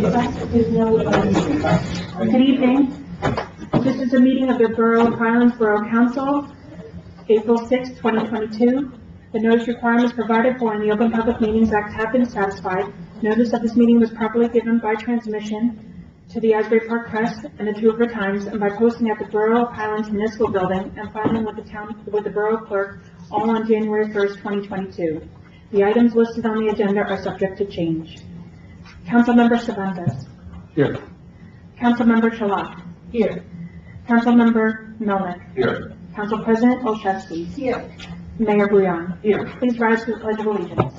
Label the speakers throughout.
Speaker 1: Good evening. This is a meeting of the Borough of Highlands Borough Council, April 6, 2022. The notice requirements provided for in the Open Public Meetings Act have been satisfied. Notice of this meeting was properly given by transmission to the Asbury Park Press and the Two River Times, and by posting at the Borough of Highlands Municipal Building and filing with the Borough Clerk, all on January 1st, 2022. The items listed on the agenda are subject to change. Councilmember Cervantes.
Speaker 2: Here.
Speaker 1: Councilmember Shalak.
Speaker 3: Here.
Speaker 1: Councilmember Melnick.
Speaker 2: Here.
Speaker 1: Council President Olszewski.
Speaker 3: Here.
Speaker 1: Mayor Bouillon.
Speaker 3: Here.
Speaker 1: Please rise to the Pledge of Allegiance.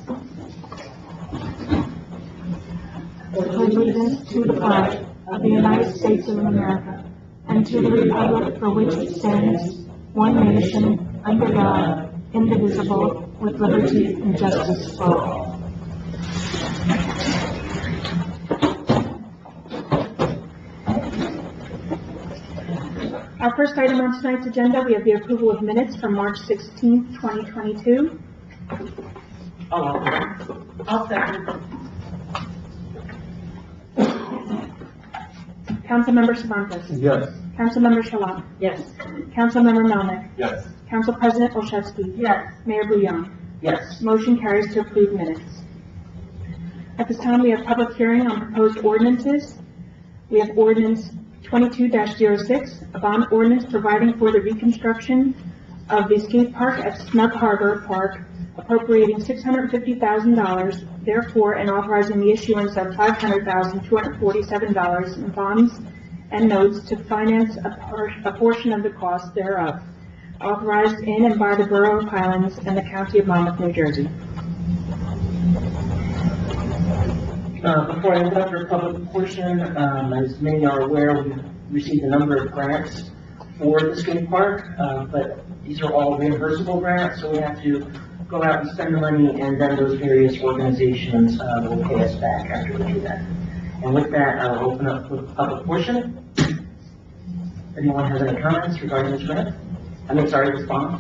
Speaker 1: I pledge allegiance to the flag of the United States of America and to the republic for which it stands, one nation, under God, indivisible, with liberty and justice for all. Our first item on tonight's agenda, we have the approval of minutes from March 16th, 2022.
Speaker 3: I'll second.
Speaker 1: Councilmember Cervantes.
Speaker 2: Yes.
Speaker 1: Councilmember Shalak.
Speaker 3: Yes.
Speaker 1: Councilmember Melnick.
Speaker 2: Yes.
Speaker 1: Council President Olszewski.
Speaker 3: Yes.
Speaker 1: Mayor Bouillon.
Speaker 3: Yes.
Speaker 1: Motion carries to approve minutes. At this time, we have public hearing on proposed ordinances. We have ordinance 22-06, a bond ordinance providing for the reconstruction of the skate park at Snug Harbor Park, appropriating $650,000, therefore, and authorizing the issuance of $500,247 in bonds and notes to finance a portion of the cost thereof, authorized in and by the Borough of Highlands and the County of Monmouth, New Jersey.
Speaker 3: Before I open up for public portion, as many are aware, we've received a number of grants for the skate park, but these are all reimbursable grants, so we have to go out and spend the money, and then those various organizations will pay us back after we do that. And with that, I'll open up for the public portion. Anyone has any comments regarding this grant? Response?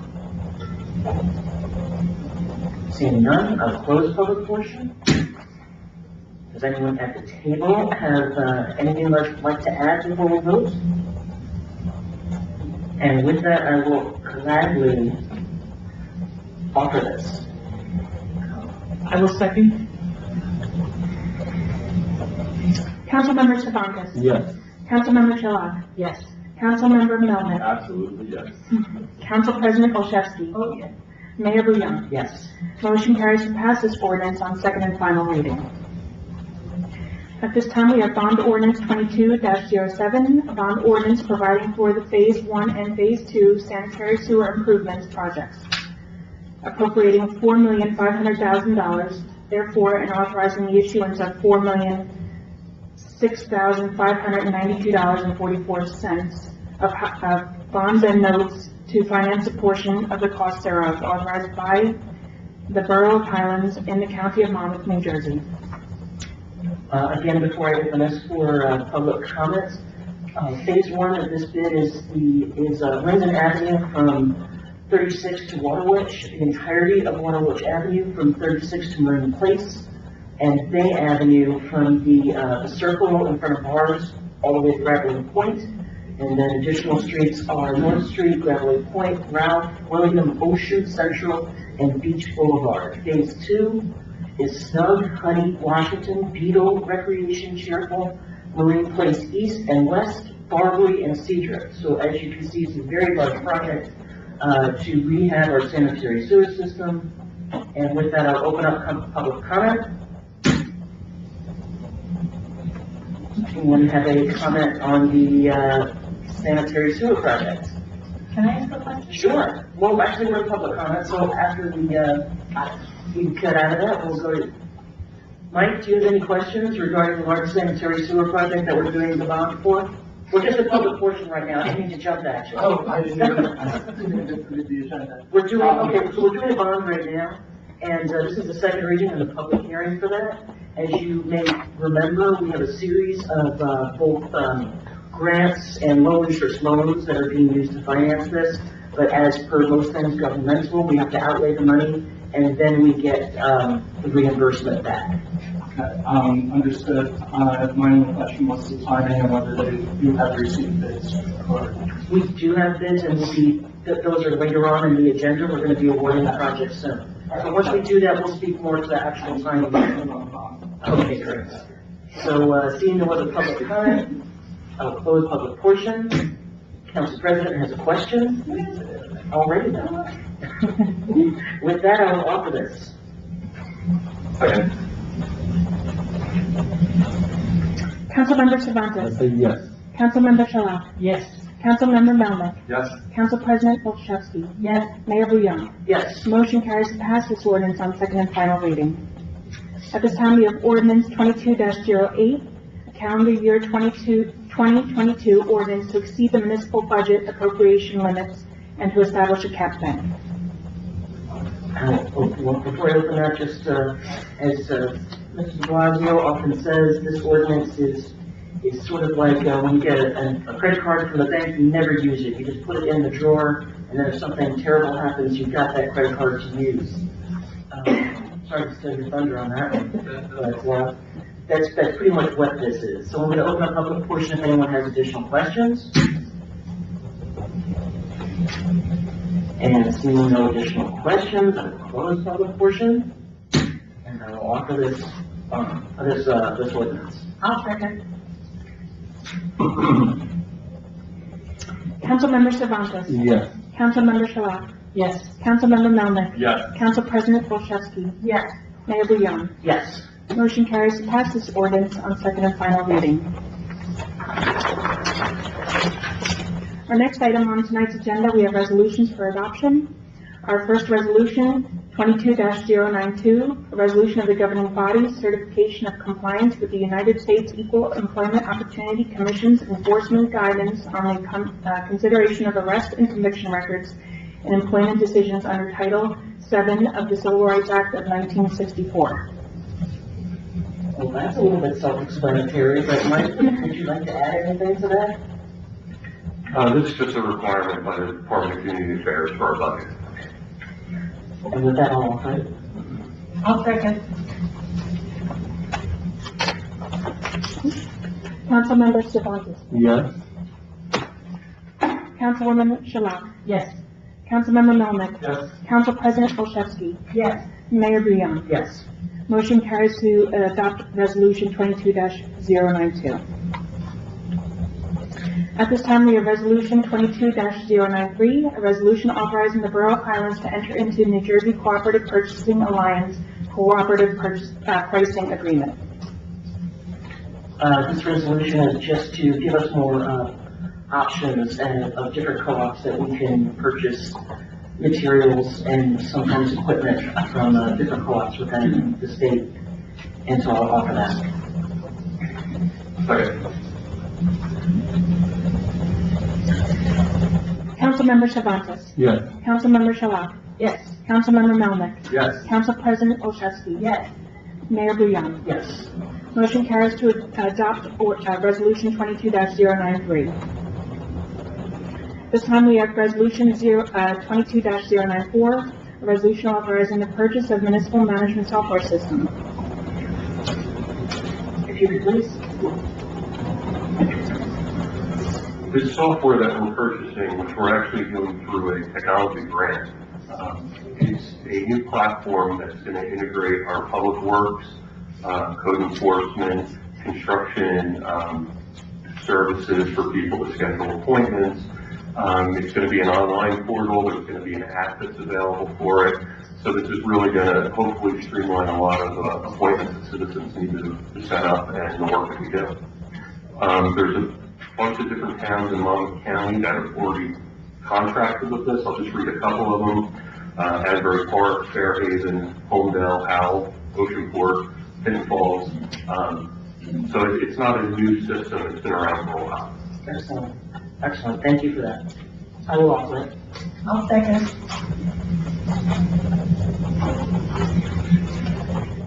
Speaker 3: Seeing none, I'll close public portion. Does anyone at the table have anything they'd like to add before we vote? And with that, I will gladly offer this.
Speaker 4: I will second.
Speaker 1: Councilmember Cervantes.
Speaker 2: Yes.
Speaker 1: Councilmember Shalak.
Speaker 3: Yes.
Speaker 1: Councilmember Melnick.
Speaker 2: Absolutely, yes.
Speaker 1: Council President Olszewski.
Speaker 3: Oh, yeah.
Speaker 1: Mayor Bouillon.
Speaker 3: Yes.
Speaker 1: Motion carries to pass this ordinance on second and final reading. At this time, we have bond ordinance 22-07, a bond ordinance providing for the Phase 1 and Phase 2 sanitary sewer improvements projects, appropriating $4,500,000, therefore, and authorizing the issuance of $4,006,592.44 of bonds and notes to finance a portion of the cost thereof, authorized by the Borough of Highlands in the County of Monmouth, New Jersey.
Speaker 3: Again, before I open this for public comments, Phase 1 of this bid is Linden Avenue from 36 to Waterwitch, the entirety of Waterwitch Avenue from 36 to Marine Place, and Bay Avenue from the circle in front of bars all the way to Gravelly Point, and then additional streets are North Street, Gravelly Point, Ralph, William, Ocean Central, and Beach Boulevard. Phase 2 is Snug, Honey, Washington, Beetle, Recreation, Cherville, Marine Place East and West, Barbary, and Cedric. So as you can see, it's a very large project to rehab our sanitary sewer system. And with that, I'll open up public comment. Anyone have a comment on the sanitary sewer project?
Speaker 4: Can I ask a question?
Speaker 3: Sure. Well, actually, we're in public comment, so after we cut out of that, we'll go to... Mike, do you have any questions regarding the large sanitary sewer project that we're doing the bond for? We're just a public portion right now. I didn't mean to jump at you.
Speaker 2: Oh, I didn't read the agenda.
Speaker 3: We're doing a bond right now, and this is the second reading of the public hearing for that. As you may remember, we have a series of both grants and low interest loans that are being used to finance this. But as per most things governmental, we have to outlay the money, and then we get the reimbursement back.
Speaker 2: Understood. My only question was the timing and whether you have received bids or.
Speaker 3: We do have bids, and those are later on in the agenda. We're going to be awarding the project soon. So once we do that, we'll speak more to the actual timing. Okay, great. So, seeing no other public comment, I'll close public portion. Council President has a question. Already done. With that, I will offer this.
Speaker 2: Second.
Speaker 1: Councilmember Cervantes.
Speaker 2: say yes.
Speaker 1: Councilmember Shalak.
Speaker 4: Yes.
Speaker 1: Councilmember Melnick.
Speaker 2: Yes.
Speaker 1: Council President Olszewski.
Speaker 4: Yes.
Speaker 1: Mayor Bouillon.
Speaker 3: Yes.
Speaker 1: Motion carries to pass this ordinance on second and final reading. At this time, we have ordinance 22-08, a calendar year 2022 ordinance to exceed the municipal budget appropriation limits and to establish a cap bank.
Speaker 3: Before I open that, just as Mr. Blasio often says, this ordinance is sort of like when you get a credit card from the bank, you never use it. You just put it in the drawer, and then if something terrible happens, you've got that credit card to use. Sorry to steal your thunder on that one, but that's pretty much what this is. So I'm going to open up public portion if anyone has additional questions. And seeing no additional questions, I'll close public portion, and I will offer this ordinance.
Speaker 4: I'll second.
Speaker 1: Councilmember Cervantes.
Speaker 2: Yes.
Speaker 1: Councilmember Shalak.
Speaker 4: Yes.
Speaker 1: Councilmember Melnick.
Speaker 2: Yes.
Speaker 1: Council President Olszewski.
Speaker 4: Yes.
Speaker 1: Mayor Bouillon.
Speaker 3: Yes.
Speaker 1: Motion carries to pass this ordinance on second and final reading. Our next item on tonight's agenda, we have resolutions for adoption. Our first resolution, 22-092, a resolution of the governing body, certification of compliance with the United States Equal Employment Opportunity Commission's enforcement guidance on the consideration of arrest and conviction records and employment decisions under Title VII of the Civil Rights Act of 1964.
Speaker 3: Well, that's a little bit self-explanatory, but Mike, would you like to add anything to that?
Speaker 5: This is just a requirement by the Department of Community Affairs for our budget.
Speaker 3: And with that, I'll offer it.
Speaker 4: I'll second.
Speaker 1: Councilmember Cervantes.
Speaker 2: Yes.
Speaker 1: Councilwoman Shalak.
Speaker 4: Yes.
Speaker 1: Councilmember Melnick.
Speaker 2: Yes.
Speaker 1: Council President Olszewski.
Speaker 4: Yes.
Speaker 1: Mayor Bouillon.
Speaker 3: Yes.
Speaker 1: Motion carries to adopt Resolution 22-092. At this time, we have Resolution 22-093, a resolution authorizing the Borough of Highlands to enter into New Jersey Cooperative Purchasing Alliance Cooperative Pricing Agreement.
Speaker 3: This resolution is just to give us more options of different co-ops that we can purchase materials and sometimes equipment from different co-ops within the state. And so I'll offer that.
Speaker 5: Second.
Speaker 1: Councilmember Cervantes.
Speaker 2: Yes.
Speaker 1: Councilmember Shalak.
Speaker 4: Yes.
Speaker 1: Councilmember Melnick.
Speaker 2: Yes.
Speaker 1: Council President Olszewski.
Speaker 4: Yes.
Speaker 1: Mayor Bouillon.
Speaker 3: Yes.
Speaker 1: Motion carries to adopt Resolution 22-093. This time we have Resolution 22-094, a resolution authorizing the purchase of municipal management software system.
Speaker 3: If you could please.
Speaker 5: This software that we're purchasing, which we're actually doing through a technology grant, is a new platform that's going to integrate our public works, code enforcement, construction services for people to schedule appointments. It's going to be an online portal. There's going to be an app that's available for it. So this is really going to hopefully streamline a lot of appointments that citizens need to set up and the work that we do. There's a bunch of different towns in Monmouth County that have already contracted with this. I'll just read a couple of them. Asbury Park, Fairhaven, Homedale, Howell, Oceanport, Pinton Falls. So it's not a new system. It's been around for a while.
Speaker 3: Excellent. Excellent. Thank you for that. I will offer it.
Speaker 4: I'll second.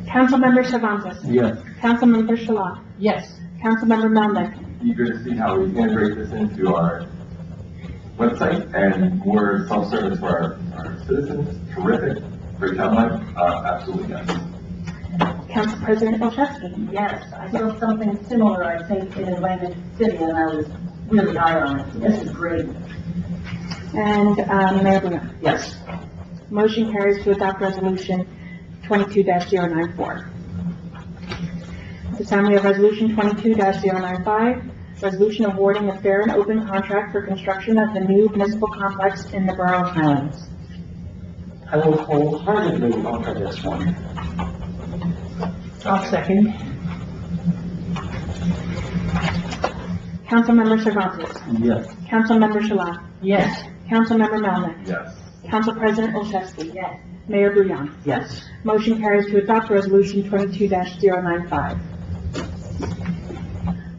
Speaker 1: Councilmember Cervantes.
Speaker 2: Yes.
Speaker 1: Councilmember Shalak.
Speaker 4: Yes.
Speaker 1: Councilmember Melnick.
Speaker 6: Eager to see how we integrate this into our website and more self-service for our citizens. Terrific. Great job, Mike. Absolutely, yes.
Speaker 1: Council President Olszewski.
Speaker 4: Yes, I saw something similar, I think, in Atlantic City, and I was really high on it. This is great.
Speaker 1: And, Mayor Bouillon.
Speaker 3: Yes.
Speaker 1: Motion carries to adopt resolution 22-094. This time we have resolution 22-095, resolution awarding a fair and open contract for construction of the new municipal complex in the Borough of Highlands.
Speaker 3: I will wholeheartedly offer this one.
Speaker 4: I'll second.
Speaker 1: Councilmember Cervantes.
Speaker 6: Yes.
Speaker 1: Councilmember Shalat.
Speaker 4: Yes.
Speaker 1: Councilmember Melnick.
Speaker 6: Yes.
Speaker 1: Council President Olszewski.
Speaker 4: Yes.
Speaker 1: Mayor Bouillon.
Speaker 3: Yes.
Speaker 1: Motion carries to adopt resolution 22-095.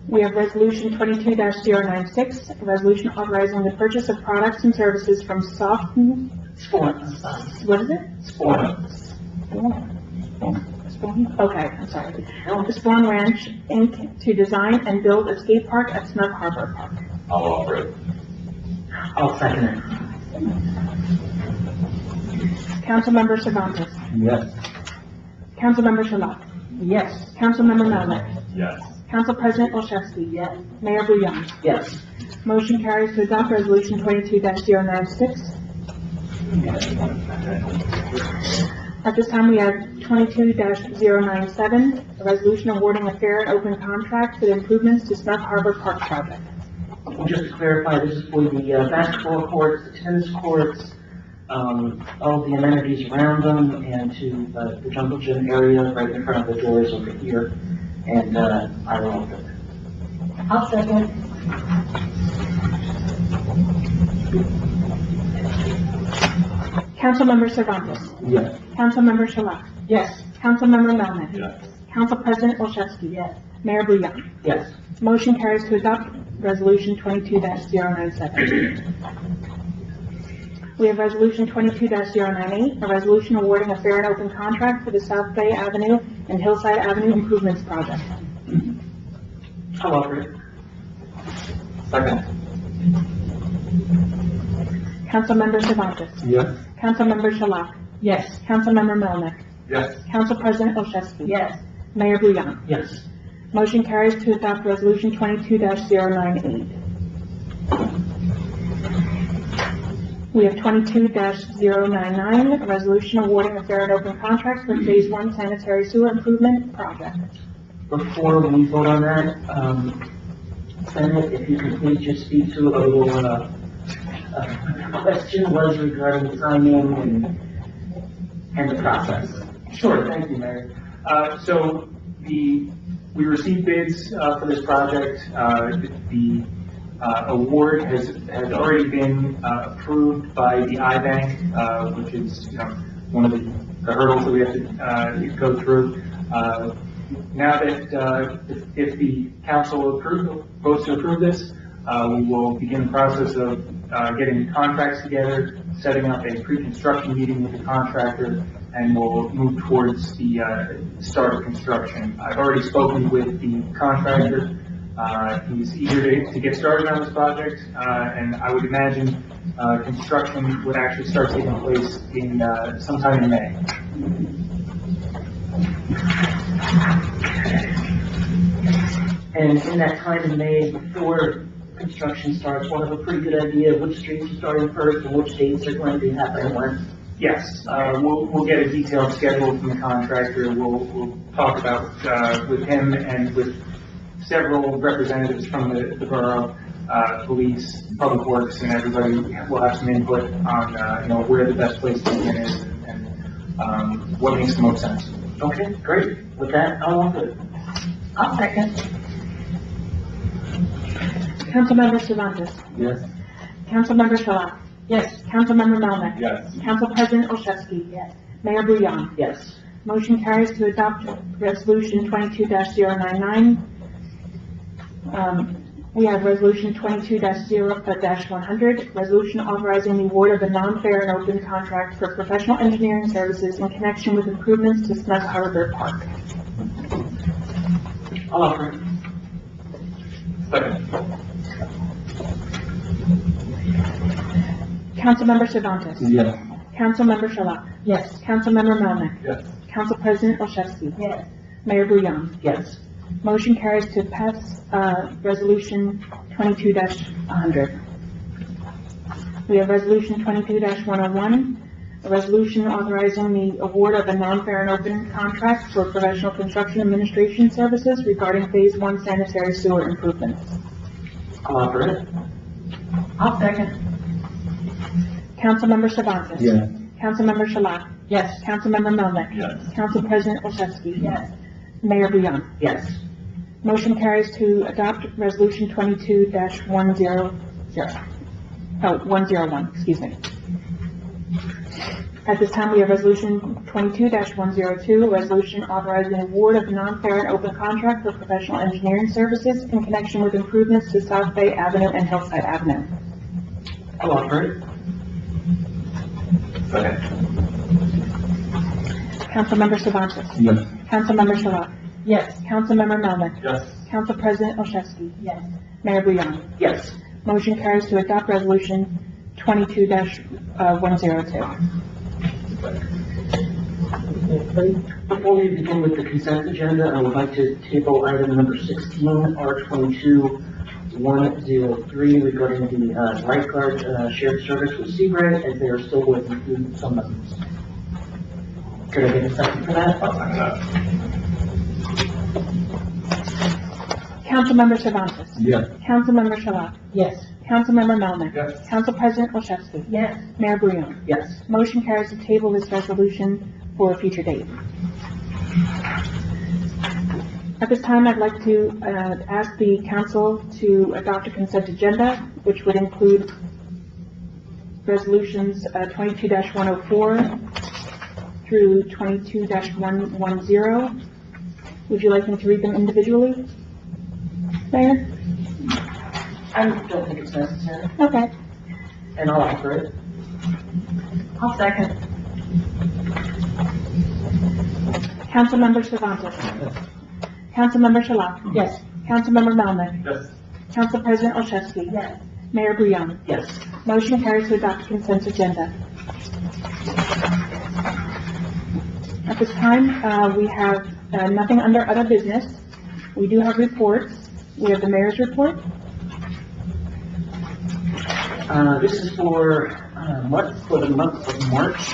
Speaker 1: We have resolution 22-096, a resolution authorizing the purchase of products and services from
Speaker 3: Spawn.
Speaker 1: what is it?
Speaker 3: Spawn.
Speaker 1: Spawn? Okay, I'm sorry. The Spawn Ranch, Inc., to design and build a skate park at Snug Harbor Park.
Speaker 6: I'll offer it.
Speaker 3: I'll second it.
Speaker 1: Councilmember Cervantes.
Speaker 6: Yes.
Speaker 1: Councilmember Shalat.
Speaker 4: Yes.
Speaker 1: Councilmember Melnick.
Speaker 6: Yes.
Speaker 1: Council President Olszewski.
Speaker 4: Yes.
Speaker 1: Mayor Bouillon.
Speaker 3: Yes.
Speaker 1: Motion carries to adopt resolution 22-096. At this time, we have 22-097, a resolution awarding a fair and open contract for the improvements to Snug Harbor Park project.
Speaker 3: Just to clarify, this is for the basketball courts, the tennis courts, all the amenities around them, and to the jungle gym area right in front of the doors over here. And I will offer it.
Speaker 4: I'll second.
Speaker 1: Councilmember Cervantes.
Speaker 6: Yes.
Speaker 1: Councilmember Shalat.
Speaker 4: Yes.
Speaker 1: Councilmember Melnick.
Speaker 6: Yes.
Speaker 1: Council President Olszewski.
Speaker 4: Yes.
Speaker 1: Mayor Bouillon.
Speaker 3: Yes.
Speaker 1: Motion carries to adopt resolution 22-097. We have resolution 22-098, a resolution awarding a fair and open contract for the South Bay Avenue and Hillside Avenue Improvements Project.
Speaker 3: I'll offer it.
Speaker 6: Second.
Speaker 1: Councilmember Cervantes.
Speaker 6: Yes.
Speaker 1: Councilmember Shalat.
Speaker 4: Yes.
Speaker 1: Councilmember Melnick.
Speaker 6: Yes.
Speaker 1: Council President Olszewski.
Speaker 4: Yes.
Speaker 1: Mayor Bouillon.
Speaker 3: Yes.
Speaker 1: Motion carries to adopt resolution 22-098. We have 22-099, a resolution awarding a fair and open contract for Phase 1 sanitary sewer improvement project.
Speaker 3: Before we vote on that, Senate, if you could please just speak to a little, question was regarding timing and the process.
Speaker 2: Sure, thank you, Mayor. So we received bids for this project. The award has already been approved by the IBank, which is, one of the hurdles that we have to go through. Now that if the council votes to approve this, we will begin the process of getting contracts together, setting up a pre-construction meeting with the contractor, and we'll move towards the start of construction. I've already spoken with the contractor. He's eager to get started on this project, and I would imagine construction would actually start taking place in sometime in May.
Speaker 3: And in that time in May, before construction starts, we'll have a pretty good idea of which streets are starting first and which dates are going to be happening when.
Speaker 2: Yes, we'll get a detailed schedule from the contractor. We'll talk about with him and with several representatives from the borough, police, public works, and everybody will have some input on where the best place to begin is and what makes the most sense.
Speaker 3: Okay, great. With that, I'll offer it.
Speaker 4: I'll second.
Speaker 1: Councilmember Cervantes.
Speaker 6: Yes.
Speaker 1: Councilmember Shalat.
Speaker 4: Yes.
Speaker 1: Councilmember Melnick.
Speaker 6: Yes.
Speaker 1: Council President Olszewski.
Speaker 4: Yes.
Speaker 1: Mayor Bouillon.
Speaker 3: Yes.
Speaker 1: Motion carries to adopt resolution 22-099. We have resolution 22-100, resolution authorizing the award of a non-fair and open contract for professional engineering services in connection with improvements to Snug Harbor Park.
Speaker 3: I'll offer it.
Speaker 6: Second.
Speaker 1: Councilmember Cervantes.
Speaker 6: Yes.
Speaker 1: Councilmember Shalat.
Speaker 4: Yes.
Speaker 1: Councilmember Melnick.
Speaker 6: Yes.
Speaker 1: Council President Olszewski.
Speaker 4: Yes.
Speaker 1: Mayor Bouillon.
Speaker 3: Yes.
Speaker 1: Motion carries to pass, resolution 22-100. We have resolution 22-101, a resolution authorizing the award of a non-fair and open contract for professional construction administration services regarding Phase 1 sanitary sewer improvements.
Speaker 3: I'll offer it.
Speaker 4: I'll second.
Speaker 1: Councilmember Cervantes.
Speaker 6: Yes.
Speaker 1: Councilmember Shalat.
Speaker 4: Yes.
Speaker 1: Councilmember Melnick.
Speaker 6: Yes.
Speaker 1: Council President Olszewski.
Speaker 4: Yes.
Speaker 1: Mayor Bouillon.
Speaker 3: Yes.
Speaker 1: Motion carries to adopt resolution 22-101, excuse me. At this time, we have resolution 22-102, a resolution authorizing the award of a non-fair and open contract for professional engineering services in connection with improvements to South Bay Avenue and Hillside Avenue.
Speaker 3: I'll offer it.
Speaker 6: Second.
Speaker 1: Councilmember Cervantes.
Speaker 6: Yes.
Speaker 1: Councilmember Shalat.
Speaker 4: Yes.
Speaker 1: Councilmember Melnick.
Speaker 6: Yes.
Speaker 1: Council President Olszewski.
Speaker 4: Yes.
Speaker 1: Mayor Bouillon.
Speaker 3: Yes.
Speaker 1: Motion carries to adopt resolution 22-102.
Speaker 3: Before we begin with the consent agenda, I would like to table item number 16, R22-103, regarding the lifeguard shared service with Seabright, as they are still working through some of these. Could I get a second for that?
Speaker 1: Councilmember Cervantes.
Speaker 6: Yes.
Speaker 1: Councilmember Shalat.
Speaker 4: Yes.
Speaker 1: Councilmember Melnick.
Speaker 6: Yes.
Speaker 1: Council President Olszewski.
Speaker 4: Yes.
Speaker 1: Mayor Bouillon.
Speaker 3: Yes.
Speaker 1: Motion carries to table this resolution for a future date. At this time, I'd like to ask the council to adopt a consent agenda, which would include resolutions 22-104 through 22-110. Would you like me to read them individually, Mayor?
Speaker 3: I don't think it's necessary,
Speaker 1: Okay.
Speaker 3: and I'll offer it.
Speaker 4: I'll second.
Speaker 1: Councilmember Cervantes. Councilmember Shalat.
Speaker 4: Yes.
Speaker 1: Councilmember Melnick.
Speaker 6: Yes.
Speaker 1: Council President Olszewski.
Speaker 4: Yes.
Speaker 1: Mayor Bouillon.
Speaker 3: Yes.
Speaker 1: Motion carries to adopt consent agenda. At this time, we have nothing under other business. We do have reports. We have the mayor's report.
Speaker 3: This is for the month of March.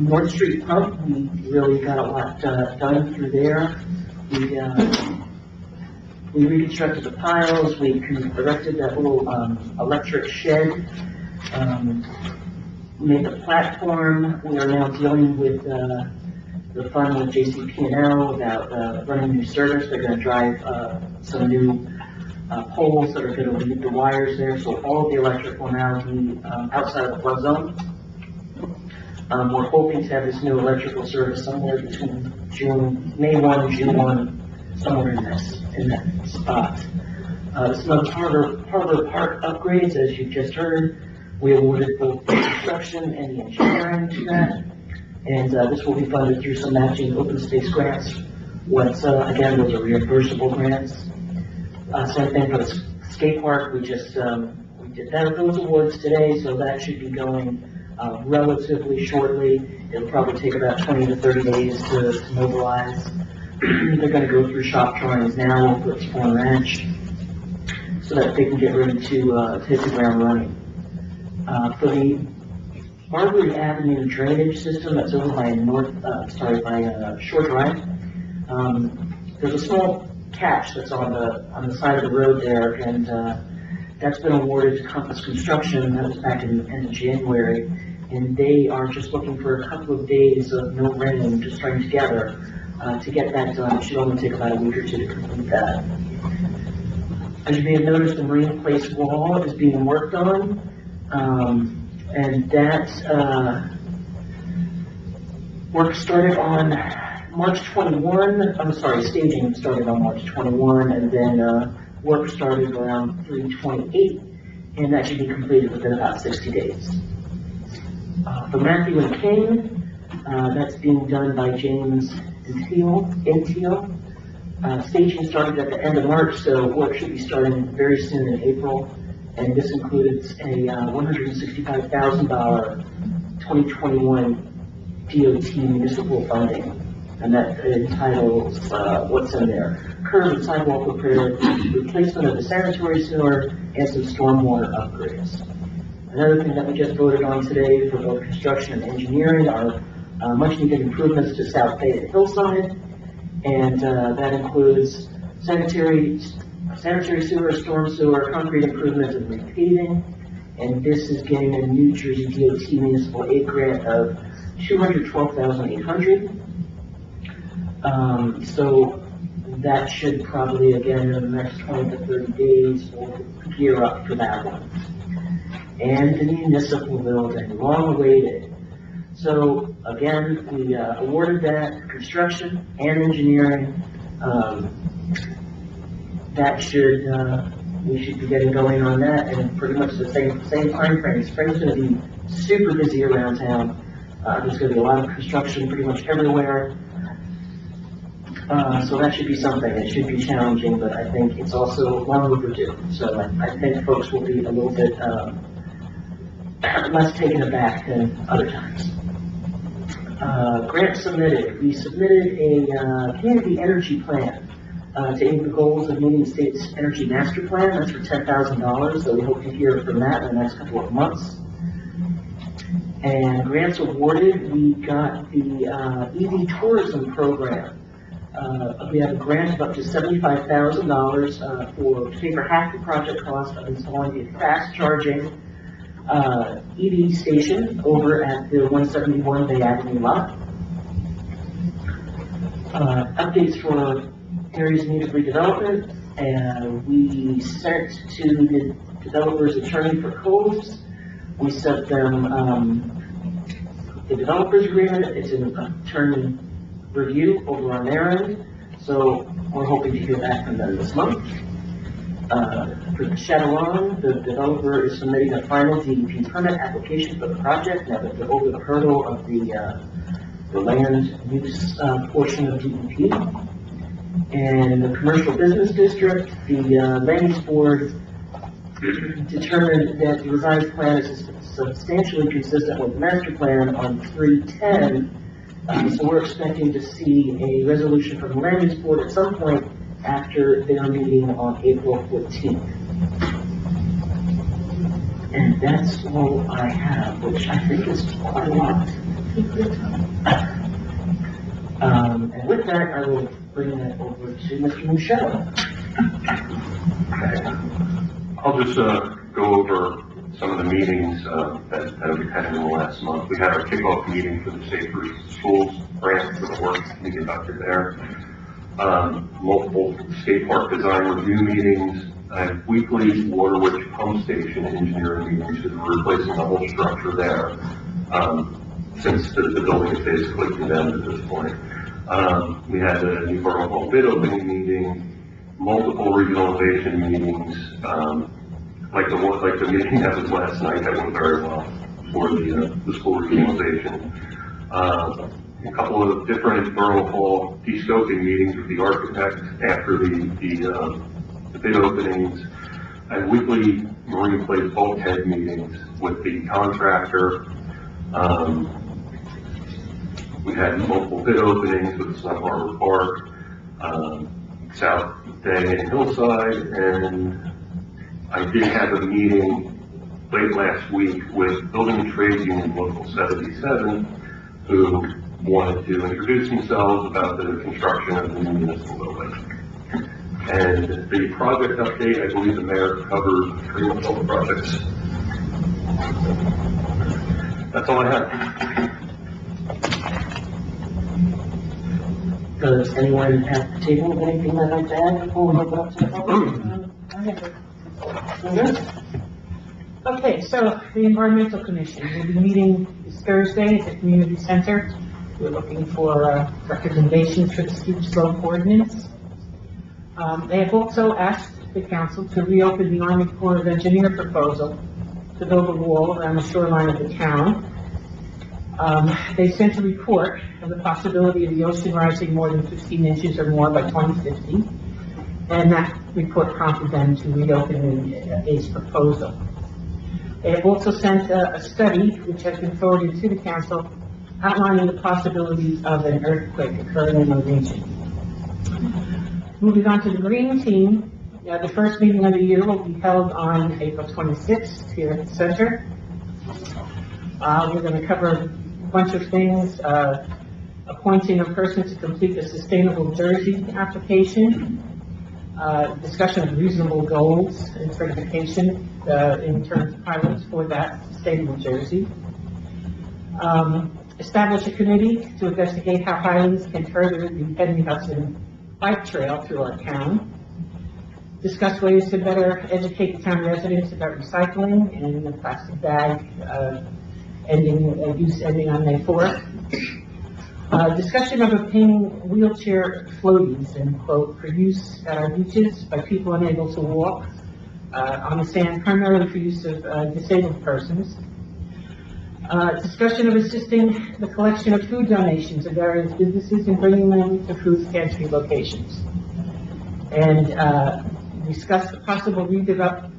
Speaker 3: North Street Pump, we really got a lot done through there. We reconstructed the piles, we erected that little electric shed, made the platform. We are now dealing with the fund with JCP&L about running new service. They're going to drive some new poles that are going to lead the wires there, so all of the electric will now be outside of the flood zone. We're hoping to have this new electrical service somewhere between May 1 and June 1, somewhere in that spot. Some of the Harbor Park upgrades, as you just heard, we awarded both the construction and the engineering to that, and this will be funded through some matching open space grants. Again, those are reimbursable grants. Same thing for the skate park. We did those awards today, so that should be going relatively shortly. It'll probably take about 20 to 30 days to mobilize. They're going to go through shop drawings now with Spawn Ranch so that they can get ready to hit the ground running. For the Barbary Avenue drainage system that's over by Shore Drive, there's a small catch that's on the side of the road there, and that's been awarded to Compass Construction. That was back in the end of January, and they are just looking for a couple of days of no rain to string together to get that done. It should only take about a week or two to complete that. As you may have noticed, the Marine Place wall is being worked on, and that work started on March 21, staging started on March 21, and then work started around 3/28, and that should be completed within about 60 days. For Matthew and King, that's being done by James and Teal. Staging started at the end of March, so work should be starting very soon in April, and this includes a $165,000 2021 DOT municipal funding. And that entitles, what's in there? Curb and sidewalk repair, replacement of the sanitary sewer, and some stormwater upgrades. Another thing that we just voted on today for both construction and engineering are much needed improvements to South Bay and Hillside. And that includes sanitary sewer, storm sewer, concrete improvements and repaving. And this is getting a New Jersey DOT municipal aid grant of $212,800. So that should probably, again, in the next 20 to 30 days, we'll gear up for that one. And the municipal building, long awaited. So again, we awarded that construction and engineering. That should, we should be getting going on that, and pretty much the same time frame. Spring's going to be super busy around town. There's going to be a lot of construction pretty much everywhere. So that should be something. It should be challenging, but I think it's also long overdue. So I think folks will be a little bit less taken aback than other times. Grant submitted. We submitted a community energy plan to aid the goals of meeting the state's energy master plan. That's for $10,000, so we hope to hear from that in the next couple of months. And grants awarded, we got the EV tourism program. We have a grant of up to $75,000 to pay for half the project cost of installing a fast charging EV station over at the 171 Bay Avenue lot. Updates for areas in need of redevelopment, and we sent to the developer's attorney for codes. We sent them the developer's agreement. It's an attorney review over on their end, so we're hoping to hear back from them this month. For Shadowlawn, the developer is submitting a final DEP permit application for the project now that they're over the hurdle of the land use portion of DEP. And in the commercial business district, the land use board determined that the revised plan is substantially consistent with the master plan on 310. So we're expecting to see a resolution from the land use board at some point after their meeting on April 14th. And that's all I have, which I think is quite a lot. And with that, I will bring that over to Mr. Michelle.
Speaker 5: I'll just go over some of the meetings that we've had in the last month. We had our kickoff meeting for the Safer Schools grant for the work we conducted there. Multiple skate park design review meetings, and weekly Waterwitch pump station engineering meetings because we're replacing the whole structure there, since the building is basically condemned at this point. We had a new borough hall bid opening meeting, multiple regionalization meetings, like the meeting that was last night that went very well for the school regionalization. A couple of different borough hall de-scoping meetings with the architect after the bid openings, and weekly marine place bulkhead meetings with the contractor. We had multiple bid openings with Snow Harbor Park, South Bay and Hillside, and I did have a meeting late last week with Building and Trade Union Local 77, who wanted to introduce themselves about the construction of the new municipal building. And the project update, I believe the mayor covered pretty much all the projects. That's all I have.
Speaker 3: Does anyone at the table have anything they'd like to add before we open up to the public?
Speaker 7: Okay, so the Environmental Commission will be meeting this Thursday at the Community Center. We're looking for recommendations for the steep slope ordinance. They have also asked the council to reopen the Army Corps of Engineer proposal to build a wall around the shoreline of the town. They sent a report of the possibility of the ocean rising more than 15 inches or more by 2050, and that report prompted them to reopen the ACE proposal. They have also sent a study, which has been forwarded to the council, outlining the possibilities of an earthquake occurring in the region. Moving on to the green team, the first meeting of the year will be held on April 26th here at the center. We're going to cover a bunch of things, appointing a person to complete the Sustainable Jersey application, discussion of reasonable goals and certification in terms of pilots for that Sustainable Jersey. Establish a committee to investigate how Highlands can further the Henry Hudson Bike Trail through our town. Discuss ways to better educate the town residents about recycling and the plastic bag use ending on May 4th. Discussion of obtaining wheelchair floaties, end quote, for use at our beaches by people unable to walk on the sand, primarily for use of disabled persons. Discussion of assisting the collection of food donations of various businesses and bringing them to food pantry locations. And discuss the possible development,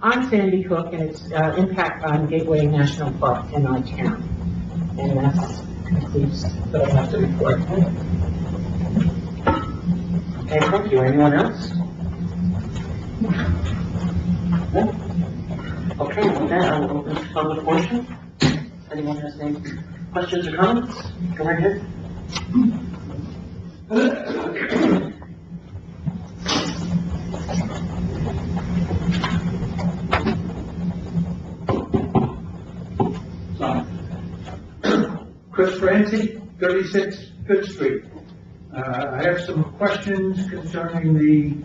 Speaker 7: on Sandy Hook and its impact on Gateway National Park in our town. And that concludes what I have to report.
Speaker 3: Okay, thank you. Anyone else? No? Okay, with that, I will open the public portion. If anyone has any questions or comments, go right ahead.
Speaker 8: Chris Francie, 36 Fifth Street. I have some questions concerning the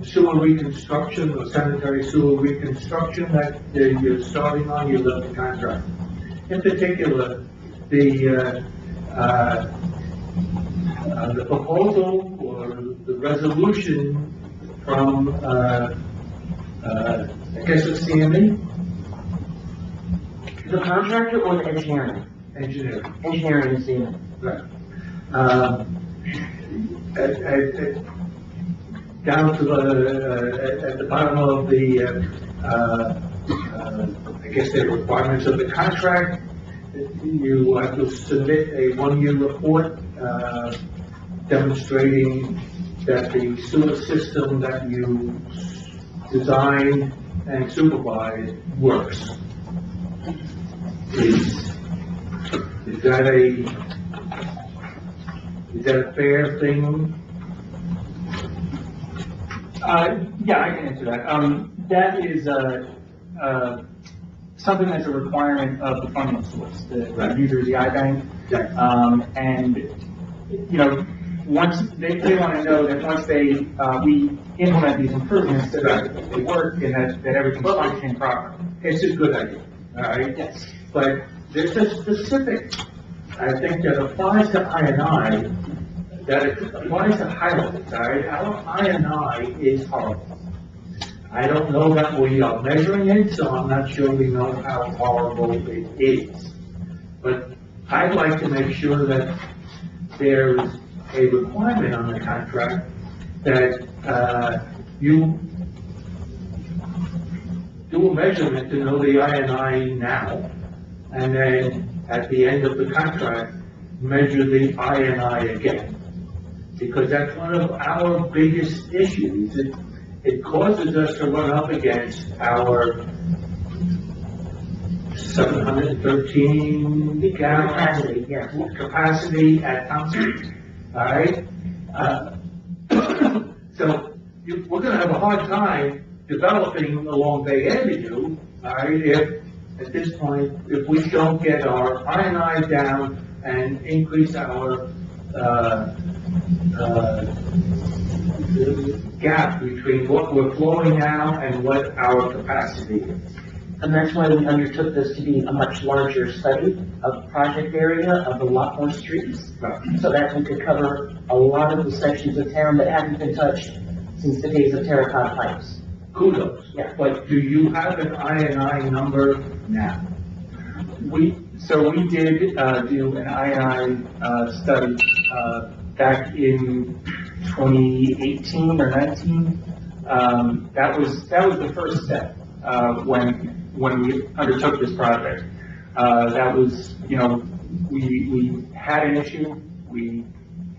Speaker 8: sewer reconstruction, or sanitary sewer reconstruction that you're starting on, you left the contract. In particular, the proposal or the resolution from, I guess it's CME?
Speaker 3: The contractor or the engineering?
Speaker 8: Engineering.
Speaker 3: Engineering is the,
Speaker 8: Right. Down to at the bottom of the, I guess the requirements of the contract, you have to submit a one-year report demonstrating that the sewer system that you designed and supervised works. Is that a fair thing?
Speaker 2: Yeah, I can answer that. That is something that's a requirement of the funding source, the New Jersey iBank.
Speaker 8: Right.
Speaker 2: And, you know, once they want to know that once we implement these improvements, that they work and that everything's functioning properly.
Speaker 8: It's a good idea, all right?
Speaker 2: Yes.
Speaker 8: But there's a specific, I think, that applies to I&I, that it applies to Highlands, all right? Our I&I is horrible. I don't know that we are measuring it, so I'm not sure we know how horrible it is. But I'd like to make sure that there's a requirement on the contract that you do a measurement to know the I&I now, and then at the end of the contract, measure the I&I again. Because that's one of our biggest issues. It causes us to run up against our 713
Speaker 3: capacity, yes.
Speaker 8: capacity at Thompson, all right? So we're going to have a hard time developing along Bay Avenue, all right, if at this point, if we don't get our I&I down and increase our gap between what we're flowing now and what our capacity is.
Speaker 3: And that's why we undertook this to be a much larger study of project area, of a lot more streets, so that we could cover a lot of the sections of town that haven't been touched since the days of terracotta pipes.
Speaker 8: Kudos.
Speaker 3: Yeah.
Speaker 8: But do you have an I&I number now?
Speaker 2: We did do an I&I study back in 2018 or 19. That was the first step when we undertook this project. That was, we had an issue, we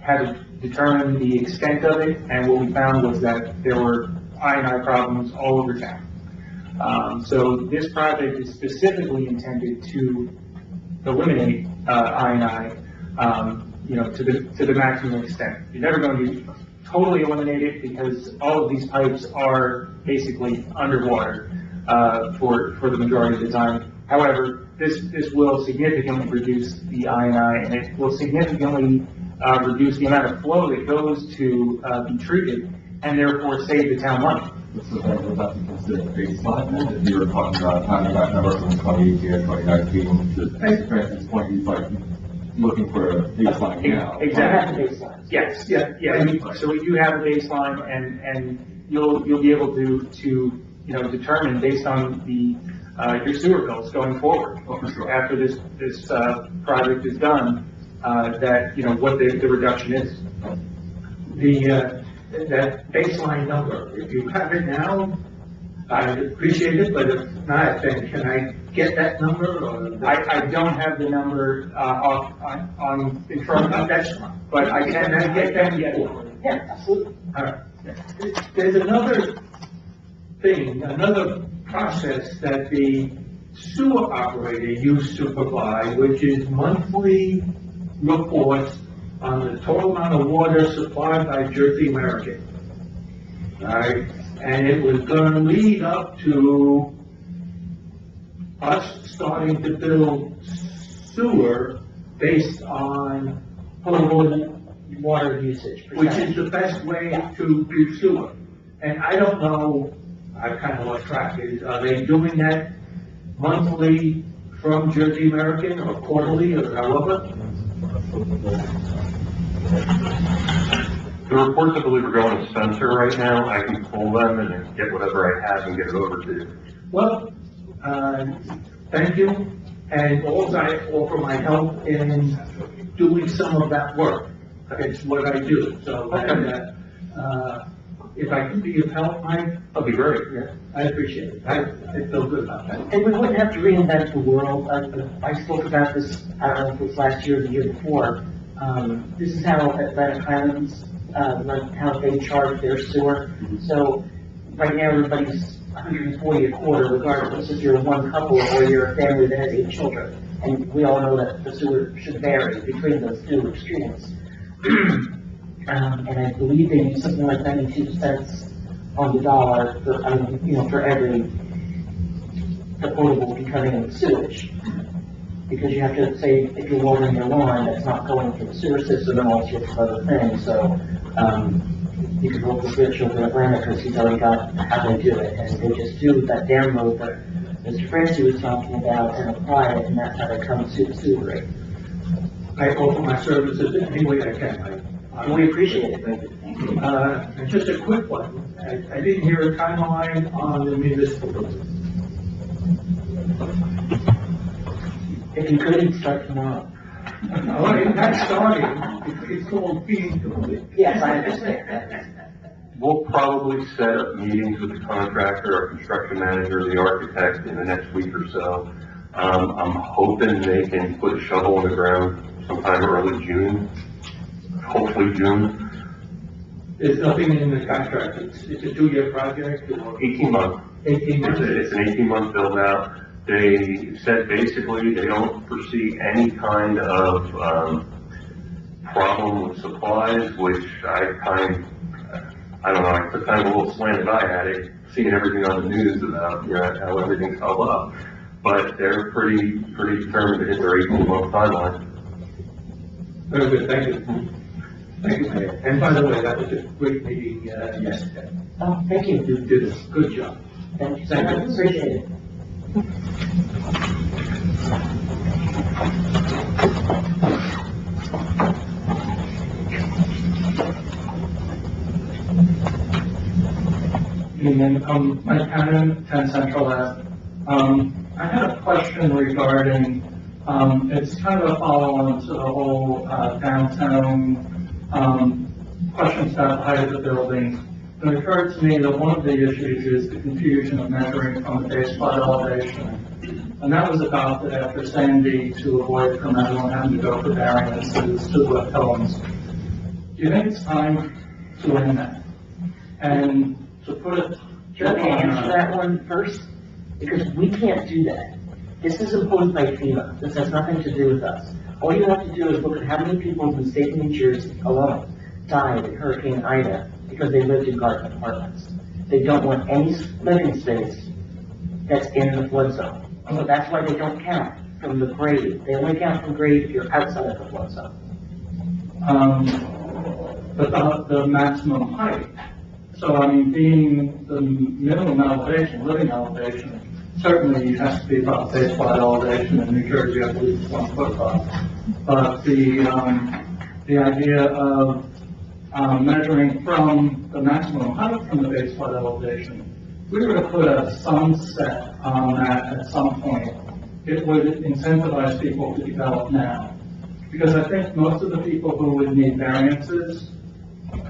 Speaker 2: had to determine the extent of it, and what we found was that there were I&I problems all over town. So this project is specifically intended to eliminate I&I, to the maximum extent. You're never going to totally eliminate it because all of these pipes are basically underwater for the majority of the time. However, this will significantly reduce the I&I, and it will significantly reduce the amount of flow that goes to be treated, and therefore save the town money.
Speaker 6: So that would have to consider baseline then, if you were talking about having that number from 2018 or 2019, to Francis' point, he's like looking for a baseline now.
Speaker 2: Exactly.
Speaker 3: Baseline.
Speaker 2: Yes. So we do have a baseline, and you'll be able to determine based on your sewer bills going forward.
Speaker 6: Oh, for sure.
Speaker 2: After this project is done, that, what the reduction is.
Speaker 8: That baseline number, if you have it now, I'd appreciate it, but if not, then can I get that number, or?
Speaker 2: I don't have the number, in front of me,
Speaker 8: That's fine.
Speaker 2: but I
Speaker 8: Can I get that yet?
Speaker 3: Yeah, absolutely.
Speaker 8: All right. There's another thing, another process that the sewer operator used to provide, which is monthly reports on the total amount of water supplied by Jersey American. All right, and it was gonna lead up to us starting to build sewer based on
Speaker 3: Potable water usage.
Speaker 8: which is the best way to do sewer. And I don't know, I kind of lost track, are they doing that monthly from Jersey American or quarterly or however?
Speaker 5: The reports, I believe, are going to Spencer right now. I can pull them and get whatever I have and get it over to you.
Speaker 8: Well, thank you, and also I offer my help in doing some of that work. It's what I do, so that, if I can be of help, Mike,
Speaker 5: That'd be great, yeah.
Speaker 8: I appreciate it. I feel good about that.
Speaker 3: And we wouldn't have to reinvent the world. I spoke about this, I don't know if it was last year or the year before. This is how Atlantic Highlands, how they charge their sewer. So right now, everybody's $140 a quarter, regardless if you're one couple or you're a family that has 8 children. And we all know that the sewer should vary between those two extremes. And I believe they use something like 92 cents on the dollar for, for every the potable becoming in the sewage. Because you have to say, if you're watering your lawn, that's not going to the sewer system and all sorts of other things, so, you can work with Rich over in Atlanta, because he's already got how they do it, and they just do that download that Mr. Francie was talking about and apply it, and that's how they come to the sewer rate.
Speaker 8: I offer my services any way I can,
Speaker 3: And we appreciate it, thank you.
Speaker 8: And just a quick one, I didn't hear a timeline on the municipal building.
Speaker 3: If you could, it'd start tomorrow.
Speaker 8: Well, it's not starting, it's called being complete.
Speaker 3: Yes, I understand.
Speaker 5: We'll probably set up meetings with the contractor, our construction manager, the architect in the next week or so. I'm hoping they can put a shovel in the ground sometime early June, hopefully June.
Speaker 8: There's nothing in the contract, it's a 2-year project, or
Speaker 5: 18 months.
Speaker 8: 18 months.
Speaker 5: It's an 18-month build out. They said basically they don't foresee any kind of, problem with supplies, which I don't know, I took kind of a little slanted eye at it, seeing everything on the news about, how everything's held up. But they're pretty determined to hit their 18-month timeline.
Speaker 8: Very good, thank you. Thank you, Mayor. And by the way, that was a great meeting, yesterday.
Speaker 3: Oh, thank you.
Speaker 8: You did a good job.
Speaker 3: Thank you so much, appreciate it.
Speaker 9: Evening, Mike Cannon, 10 Central Ave. I had a question regarding, it's kind of a follow-on to the whole downtown questions about the height of the building. it occurred to me that one of the issues is the confusion of measuring from the base flood elevation. And that was adopted after Sandy to avoid from everyone having to go for variances to the cones. Do you think it's time to end that? And to put it
Speaker 3: Can I answer that one first? Because we can't do that. This is imposed by FEMA. This has nothing to do with us. All you have to do is look at how many people in the state of New Jersey alone died in Hurricane Ida because they lived in garden apartments. They don't want any living space that's in the flood zone. So that's why they don't count from the grade. They only count from grade if you're outside of the flood zone.
Speaker 9: But the maximum height. So, I mean, being the minimum elevation, living elevation, certainly has to be about base flood elevation in New Jersey, I believe it's 1 foot above. But the idea of measuring from the maximum height from the base flood elevation, if we were to put a sunset on that at some point, it would incentivize people to develop now. Because I think most of the people who would need variances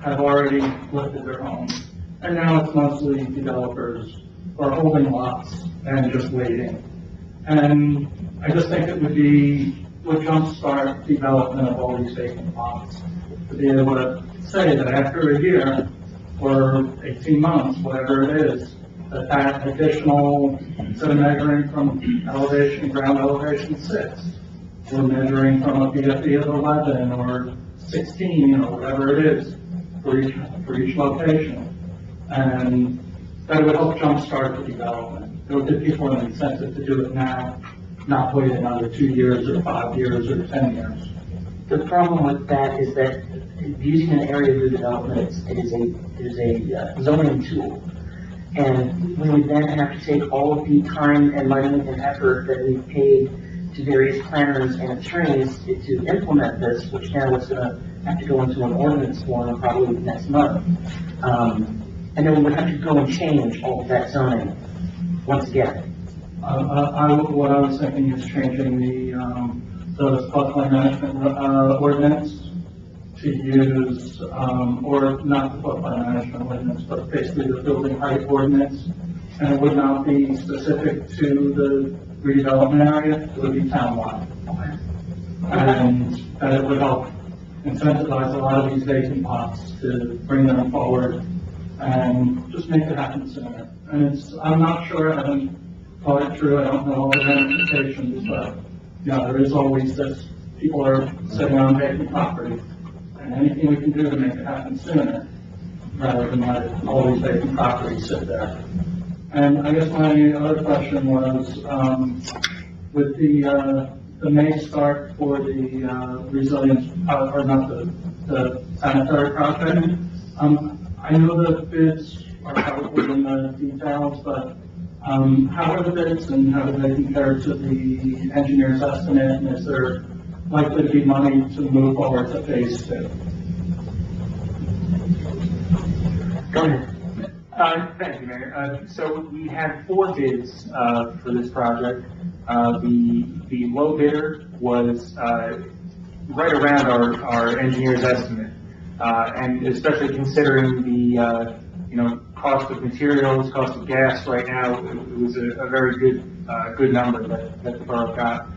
Speaker 9: have already lifted their homes. And now it's mostly developers who are holding lots and just waiting. And I just think it would jumpstart development of all these vacant lots. To be able to say that after a year or 18 months, whatever it is, that additional, instead of measuring from elevation, ground elevation 6, we're measuring from a BFE of 11 or 16, whatever it is, for each location. And that would help jumpstart the development. It would give people an incentive to do it now, not wait another 2 years or 5 years or 10 years.
Speaker 3: The problem with that is that using an area of redevelopment is a zoning tool. And we would then have to take all of the time and money and effort that we've paid to various planners and attorneys to implement this, which now is going to have to go into an ordinance form probably next month. And then we would have to go and change all of that zoning once again.
Speaker 9: What I was thinking is changing the floodplain management ordinance to use, or not the floodplain management ordinance, but basically the building height ordinance. And it would not be specific to the redevelopment area, it would be townwide. And it would help incentivize a lot of these vacant lots to bring them forward and just make it happen sooner. And I'm not sure, I haven't thought it through, I don't know all the ramifications, but there is always this, people are sitting on vacant property. And anything we can do to make it happen sooner, rather than let all these vacant properties sit there. And I guess my other question was, with the May start for the resilience, or not the sanitary project, I know the bids are probably in the details, but how are the bids and how do they compare to the engineer's estimate? And is there likely to be money to move forward to phase 2?
Speaker 3: Go ahead.
Speaker 2: Thank you, Mayor. So we had 4 bids for this project. The low bidder was right around our engineer's estimate, and especially considering the cost of materials, cost of gas right now, it was a very good number that the borough got.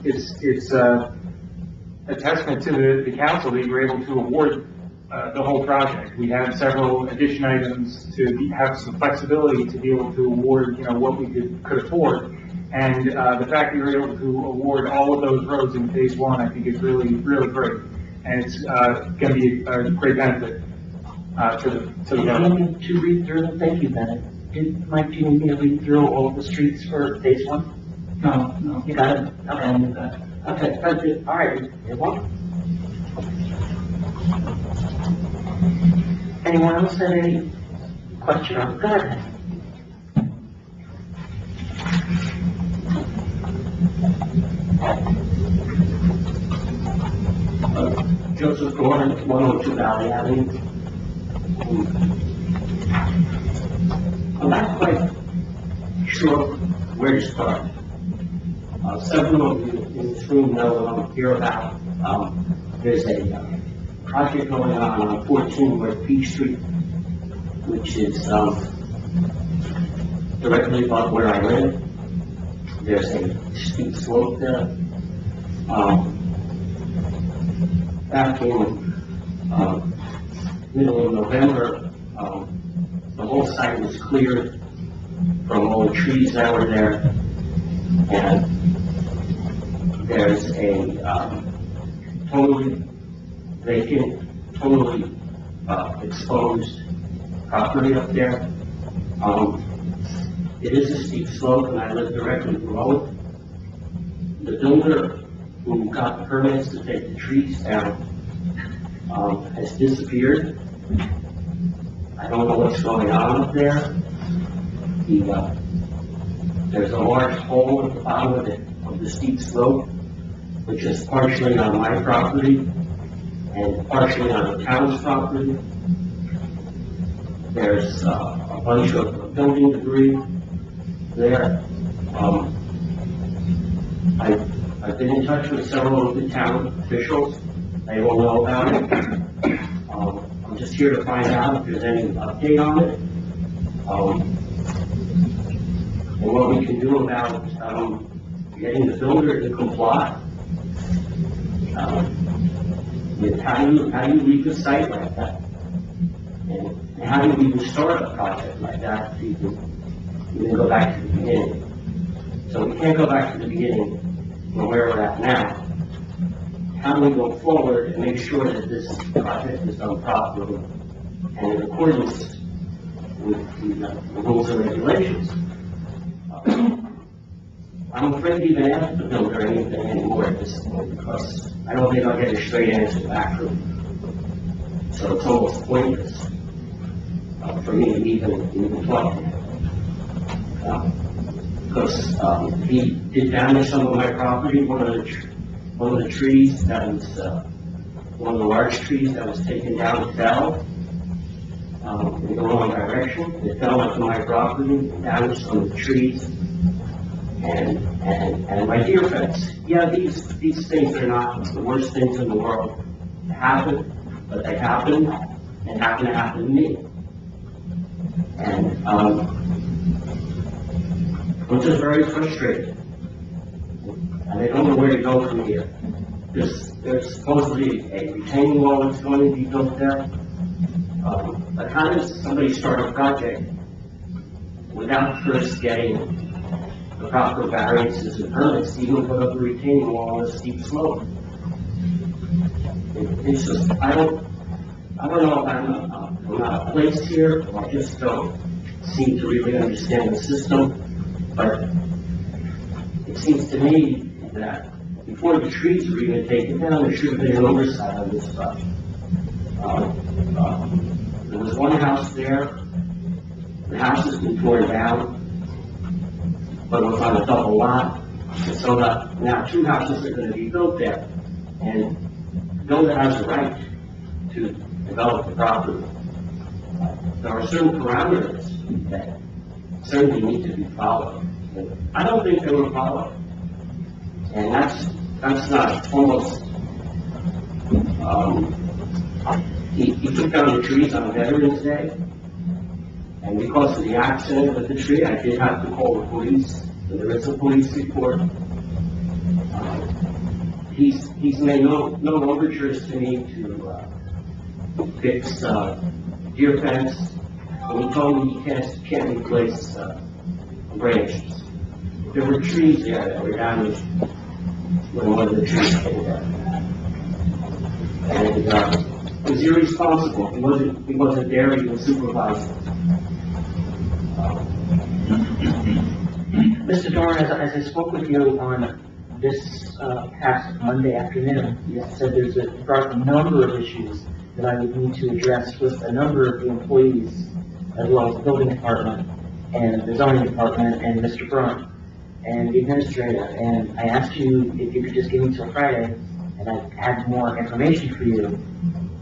Speaker 2: It's a testament to the council that you were able to award the whole project. We had several addition items to have some flexibility to be able to award, what we could afford. And the fact that we were able to award all of those roads in phase 1, I think is really, really great. And it's going to be a great benefit to the
Speaker 3: Do you
Speaker 2: borough.
Speaker 3: need me to read through them? Thank you, Bennett. Mike, do you need me to read through all of the streets for phase 1?
Speaker 9: No.
Speaker 3: You got it?
Speaker 9: I don't need that.
Speaker 3: Okay, thank you. All right, you're welcome. Anyone else have any question on? Go ahead.
Speaker 8: Joseph Gordon, 102 Valley Avenue. I'm not quite sure where to start. Several of you in this room know what I'm here about. There's a
Speaker 10: project going on 14 West Peach Street, which is, directly above where I live. There's a steep slope there. Back in, middle of November, the whole site was cleared from all the trees that were there. And there's a, totally vacant, totally, exposed property up there. It is a steep slope and I live directly below it. The builder who got the permits to take the trees down, has disappeared. I don't know what's going on up there. There's a large hole at the bottom of the steep slope, which is partially on my property and partially on the town's property. There's a bunch of building debris there. I've been in touch with several of the town officials. They all know about it. I'm just here to find out if there's any update on it. And what we can do about getting the builder to comply. How do you leave the site like that? And how do you even start a project like that if you can go back to the beginning? So we can't go back to the beginning from where we're at now. How do we go forward and make sure that this project is done properly and in accordance with the rules and regulations? I'm afraid to even ask the builder anything anymore at this point because I don't think I'll get a straight answer back from him. So it's almost pointless for me to even talk to him. Because he did damage some of my property. One of the trees that was, one of the large trees that was taken down fell in the wrong direction. It fell onto my property, damaged some of the trees, and my deer fence. Yeah, these things are not the worst things in the world to happen, but they happen and happen to happen to me. And I'm just very frustrated. And I don't know where to go from here. There's supposedly a retaining wall that's going to be built there. But how does somebody start a project without first getting the proper variances and permits to even put up a retaining wall on a steep slope? It's just, I don't know if I'm not placed here, or I just don't seem to really understand the system. But it seems to me that before the trees were even taken down, there should have been an oversight on this project. There was one house there. The house has been torn down, but it was on a double lot. And so now two houses are going to be built there. And the builder has the right to develop the property. There are certain parameters that certainly need to be followed. I don't think they were followed. And that's not almost, he took down the trees on Veterans Day, and because of the accident with the tree, I did have to call the police, and there is a police report. He's made no overtures to me to fix deer fence, and he told me he can't replace branches. There were trees there that were damaged when one of the trees came down. And it was irresponsible. He wasn't there, he was supervising.
Speaker 3: Mr. Dorn, as I spoke with you on this past Monday afternoon, you said there's brought up a number of issues that I would need to address with a number of the employees, as well as the building department and the zoning department and Mr. Brunt and the administrator. And I asked you if you could just give me till Friday, and I had more information for you.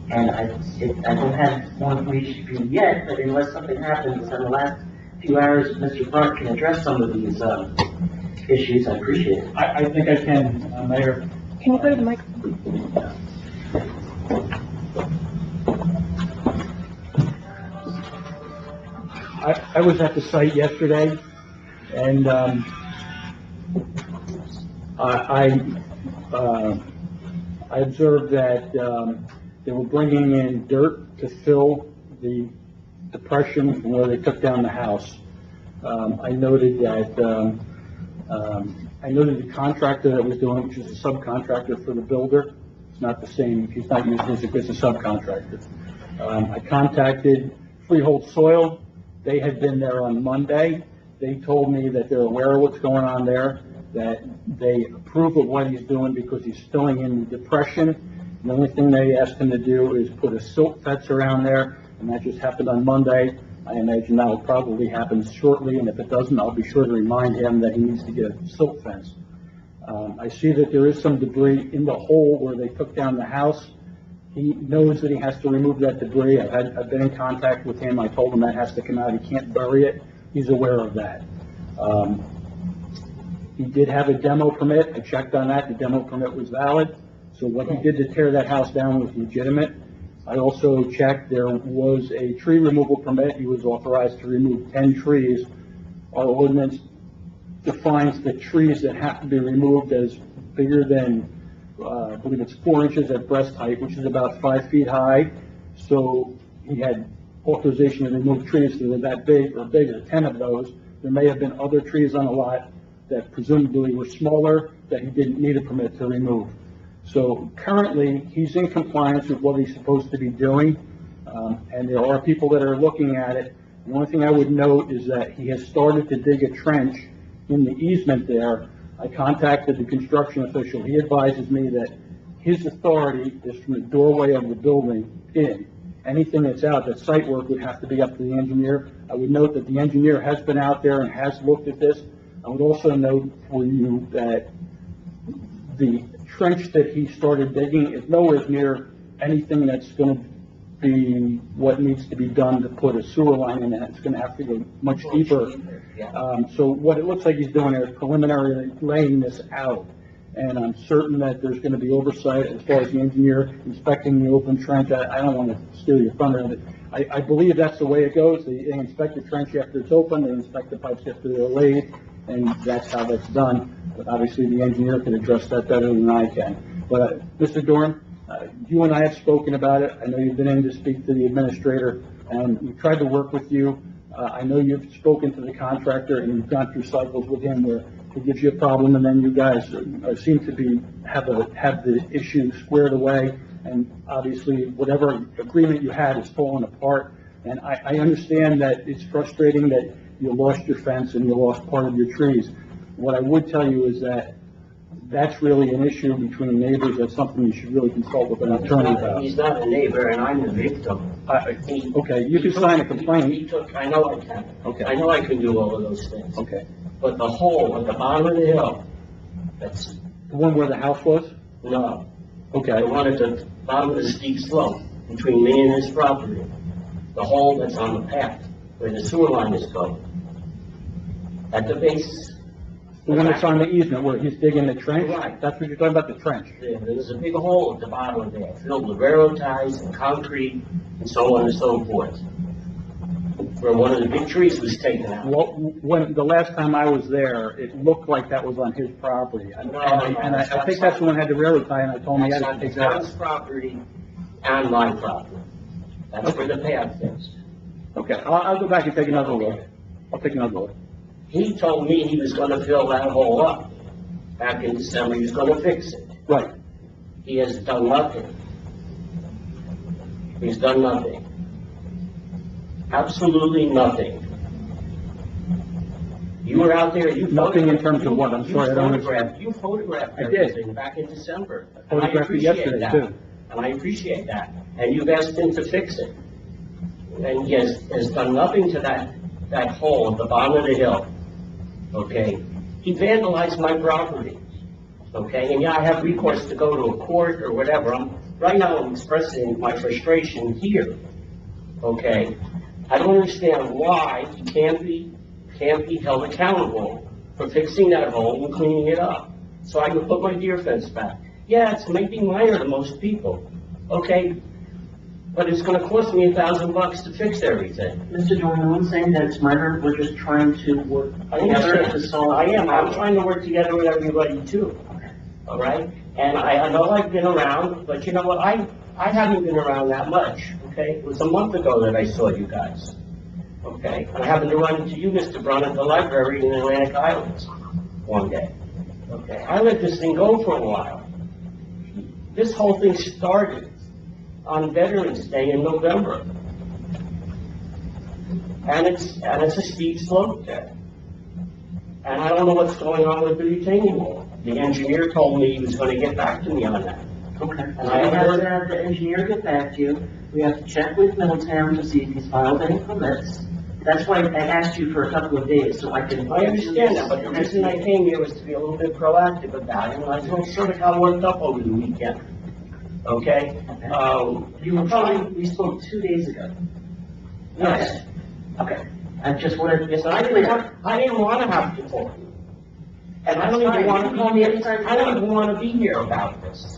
Speaker 3: And I don't have more information for you yet, but unless something happens in the last few hours, Mr. Brunt can address some of these issues. I appreciate it.
Speaker 9: I think I can, Mayor.
Speaker 1: Can you go to the mic?
Speaker 11: I was at the site yesterday, and, I observed that, they were bringing in dirt to fill the depression from where they took down the house. I noted that, I noted the contractor that was doing, which is a subcontractor for the builder. It's not the same, he's not using this as a subcontractor. I contacted Freehold Soil. They had been there on Monday. They told me that they're aware of what's going on there, that they approve of what he's doing because he's filling in the depression. The only thing they asked him to do is put a silt fence around there, and that just happened on Monday. I imagine that will probably happen shortly, and if it doesn't, I'll be sure to remind him that he needs to get a silt fence. I see that there is some debris in the hole where they took down the house. He knows that he has to remove that debris. I've been in contact with him. I told him that has to come out. He can't bury it. He's aware of that. He did have a demo permit. I checked on that. The demo permit was valid. So what he did to tear that house down was legitimate. I also checked, there was a tree removal permit. He was authorized to remove 10 trees. Our ordinance defines the trees that have to be removed as bigger than, I believe it's 4 inches at breast height, which is about 5 feet high. So he had authorization to remove trees that were that big or bigger, 10 of those. There may have been other trees on the lot that presumably were smaller that he didn't need a permit to remove. So currently, he's in compliance with what he's supposed to be doing, and there are people that are looking at it. The only thing I would note is that he has started to dig a trench in the easement there. I contacted the construction official. He advises me that his authority is from the doorway of the building in. Anything that's out, that site work would have to be up to the engineer. I would note that the engineer has been out there and has looked at this. I would also note for you that the trench that he started digging is nowhere near anything that's going to be what needs to be done to put a sewer line in it. It's going to have to go much deeper. So what it looks like he's doing is preliminary laying this out. And I'm certain that there's going to be oversight as far as the engineer inspecting the open trench. I don't want to steal your thunder. I believe that's the way it goes. They inspect the trench after it's open, they inspect the pipes after they're laid, and that's how that's done. But obviously, the engineer can address that better than I can. But, Mr. Dorn, you and I have spoken about it. I know you've been in to speak to the administrator, and we tried to work with you. I know you've spoken to the contractor, and you've gone through cycles with him where he gives you a problem, and then you guys seem to have the issue squared away. And obviously, whatever agreement you had is falling apart. And I understand that it's frustrating that you lost your fence and you lost part of your trees. What I would tell you is that that's really an issue between neighbors. That's something you should really consult with an attorney about.
Speaker 10: He's not a neighbor, and I'm the victim.
Speaker 11: Okay, you can sign a complaint.
Speaker 10: I know I can.
Speaker 11: Okay.
Speaker 10: I know I can do all of those things.
Speaker 11: Okay.
Speaker 10: But the hole at the bottom of the hill, that's,
Speaker 11: The one where the house was?
Speaker 10: no.
Speaker 11: Okay.
Speaker 10: The one at the bottom of the steep slope between me and his property. The hole that's on the path where the sewer line is going. At the base.
Speaker 11: The one that's on the easement where he's digging the trench?
Speaker 10: Right.
Speaker 11: That's what you're talking about, the trench?
Speaker 10: There's a big hole at the bottom of there, filled with railroad ties and concrete and so on and so forth. Where one of the big trees was taken out.
Speaker 11: Well, when, the last time I was there, it looked like that was on his property. And I think that's the one that had the railroad tie, and I told him he
Speaker 10: That's
Speaker 11: had
Speaker 10: on
Speaker 11: to
Speaker 10: the
Speaker 11: take that
Speaker 10: town's
Speaker 11: out.
Speaker 10: property and my property. That's where the path is.
Speaker 11: Okay, I'll go back and take another look. I'll take another look.
Speaker 10: He told me he was gonna fill that hole up. Back in December, he was gonna fix it.
Speaker 11: Right.
Speaker 10: He has done nothing. He's done nothing. Absolutely nothing. You were out there, you
Speaker 11: Nothing in terms of what? I'm sorry, I don't understand.
Speaker 10: You photographed
Speaker 11: I did.
Speaker 10: everything back in December. And I
Speaker 11: Photographed it
Speaker 10: appreciate
Speaker 11: yesterday,
Speaker 10: that.
Speaker 11: too.
Speaker 10: And I appreciate that. And you've asked him to fix it. And he has done nothing to that hole at the bottom of the hill. Okay? He vandalized my property. Okay? And yeah, I have recourse to go to a court or whatever. Right now I'm expressing my frustration here. Okay? I don't understand why he can't be held accountable for fixing that hole and cleaning it up, so I can put my deer fence back. Yeah, it's maybe minor to most people. Okay, but it's gonna cost me $1,000 to fix everything.
Speaker 3: Mr. Dorman, I'm saying that it's minor, we're just trying to work
Speaker 10: I
Speaker 3: together
Speaker 10: understand.
Speaker 3: to solve.
Speaker 10: I'm trying to work together with everybody too, all right? And I know I've been around, but you know what, I haven't been around that much, okay? It was a month ago that I saw you guys, okay? And I happened to run into you, Mr. Brown, at the library in Atlantic Islands one day, okay? I let this thing go for a while. This whole thing started on Veterans Day in November. And it's a steep slope there. And I don't know what's going on with the retaining wall. The engineer told me he was gonna get back to me on that.
Speaker 3: Okay,
Speaker 10: And
Speaker 3: so
Speaker 10: I
Speaker 3: we have
Speaker 10: heard-
Speaker 3: to have the engineer get back to you, we have to check with Middletown to see if he's filed any permits. That's why I asked you for a couple of days, so I can.
Speaker 10: I understand that, but the reason I came here was to be a little bit proactive about it, and I sort of got worked up over the weekend. Okay?
Speaker 3: You were probably, we spoke 2 days ago.
Speaker 10: Yes.
Speaker 3: Okay, I just wanted,
Speaker 10: Yes, I didn't want to have to talk. And I don't
Speaker 3: That's
Speaker 10: even
Speaker 3: fine.
Speaker 10: want
Speaker 3: You
Speaker 10: to
Speaker 3: can call
Speaker 10: be
Speaker 3: me
Speaker 10: here,
Speaker 3: anytime you
Speaker 10: I don't
Speaker 3: want.
Speaker 10: even want to be here about this.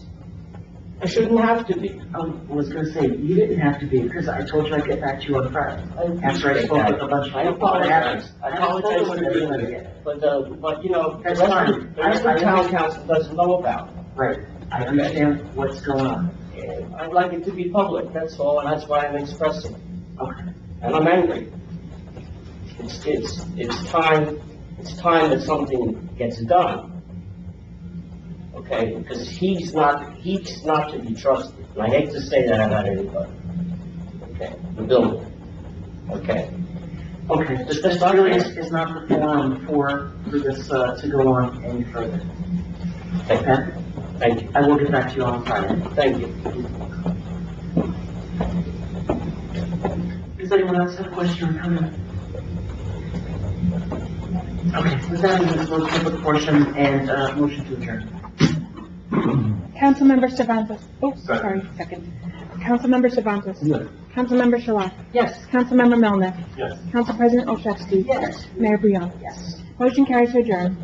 Speaker 10: I shouldn't have to be.
Speaker 3: I was gonna say, you didn't have to be, because I told you I'd get back to you on Friday. After I spoke with a bunch of
Speaker 10: I
Speaker 3: people.
Speaker 10: apologize. I apologize for
Speaker 3: spoken with
Speaker 10: being
Speaker 3: everybody
Speaker 10: here.
Speaker 3: yet.
Speaker 10: But, you know, the
Speaker 3: That's
Speaker 10: rest
Speaker 3: fine.
Speaker 10: of, the rest of the town council doesn't know about it.
Speaker 3: Right, I understand what's going on.
Speaker 10: And I'd like it to be public, that's all, and that's why I'm expressing.
Speaker 3: Okay.
Speaker 10: And I'm angry. It's time that something gets done. Okay, because he's not to be trusted, and I hate to say that about anybody. Okay, the builder. Okay,
Speaker 3: Okay, this really is not the forum for this, to go on any further. Okay?
Speaker 10: thank you,
Speaker 3: I will get back to you on Friday.
Speaker 10: thank you.
Speaker 3: Does anyone else have a question or comment? Okay, with that, we can close the public portion and, motion to adjourn.
Speaker 1: Councilmember Cervantes. Oh, sorry, second. Councilmember Cervantes.
Speaker 11: Yes.
Speaker 1: Councilmember Shalat.
Speaker 3: Yes.
Speaker 1: Councilmember Melnick.
Speaker 5: Yes.
Speaker 1: Council President Olszewski.
Speaker 3: Yes.
Speaker 1: Mayor Brion.
Speaker 3: Yes.
Speaker 1: Motion carries to adjourn.